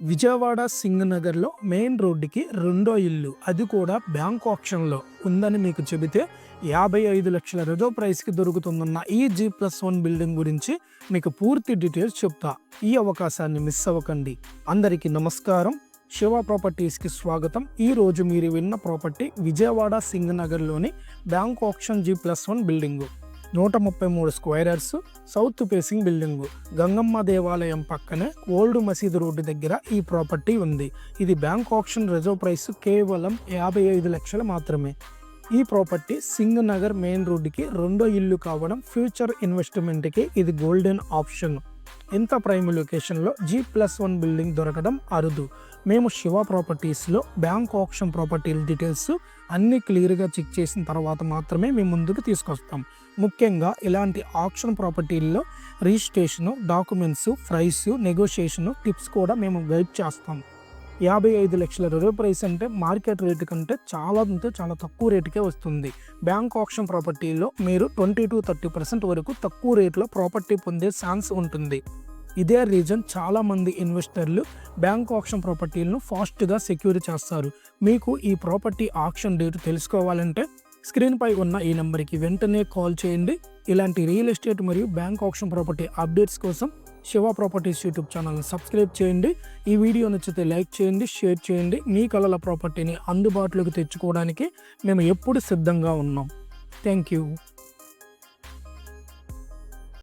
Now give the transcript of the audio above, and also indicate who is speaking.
Speaker 1: Vijayawada సింగనగర్లో main రోడ్డుకి రెండో ఇల్లు, అది కూడా బ్యాంక్ ఆప్షన్లో ఉందని మీకు చెబితే 55 లక్షల రిజర్వ్ ప్రైస్కి దొరుకుతుందన్న ఈ G+1 బిల్డింగ్ గురించి మీకు పూర్తి డీటెయిల్స్ చెప్తా. ఈ అవకాశాన్ని మిస్ అవ్వకండి. అందరికీ నమస్కారం, శివ ప్రాపర్టీస్కి స్వాగతం. ఈ రోజు మీరు విన్న ప్రాపర్టీ విజయవాడ సింగనగర్లోని బ్యాంక్ ఆప్షన్ G+1 బిల్డింగు, 133 స్క్వేరర్స్, సౌత్ ఫేసింగ్ బిల్డింగు, గంగమ్మ దేవాలయం పక్కనే ఓల్డ్ మసీదు రోడ్డు దగ్గర ఈ ప్రాపర్టీ ఉంది. ఇది బ్యాంక్ ఆప్షన్ రిజర్వ్ ప్రైస్ కేవలం 55 లక్షలు మాత్రమే. ఈ ప్రాపర్టీ సింగనగర్ మెయిన్ రోడ్డుకి రెండో ఇల్లు కావడం ఫ్యూచర్ ఇన్వెస్ట్మెంట్కి ఇది గోల్డెన్ ఆప్షన్. ఇంత ప్రైమ్ లొకేషన్లో G+1 బిల్డింగ్ దొరకడం అరుదు. మేము శివ ప్రాపర్టీస్లో బ్యాంక్ ఆప్షన్ ప్రాపర్టీల డీటెయిల్స్ అన్నీ క్లియర్గా చెక్ చేసిన తర్వాత మాత్రమే మేము ముందుకు తీసుకొస్తాం. ముఖ్యంగా ఇలాంటి ఆప్షన్ ప్రాపర్టీల్లో registration, documents, price, negotiation tips కూడా మేము గైడ్ చేస్తాం. 55 లక్షల రిజర్వ్ ప్రైస్ అంటే మార్కెట్ రేటు కంటే చాలా తక్కువ రేటుకే వస్తుంది. బ్యాంక్ ఆప్షన్ ప్రాపర్టీలో మీరు 20-30% వరకు తక్కువ రేట్లో ప్రాపర్టీ పొందే ఛాన్స్ ఉంటుంది. ఇదే రీజన్ చాలామంది ఇన్వెస్టర్లు బ్యాంక్ ఆప్షన్ ప్రాపర్టీలను ఫాస్ట్గా సెక్యూర్ చేస్తారు. మీకు ఈ ప్రాపర్టీ ఆప్షన్ డేట్ తెలుసుకోవాలంటే స్క్రీన్ పై ఉన్న ఈ నెంబర్కి వెంటనే కాల్ చేయండి. ఇలాంటి రియల్ ఎస్టేట్ మరియు బ్యాంక్ ఆప్షన్ ప్రాపర్టీ అప్డేట్స్ కోసం శివ ప్రాపర్టీస్ యూట్యూబ్ ఛానల్ని సబ్స్క్రైబ్ చేయండి. ఈ వీడియో నచ్చితే లైక్ చేయండి, షేర్ చేయండి. మీ కలల ప్రాపర్టీని అందుబాటులోకి తెచ్చుకోవడానికి మేము ఎప్పుడు సిద్ధంగా ఉన్నాం. Thank you.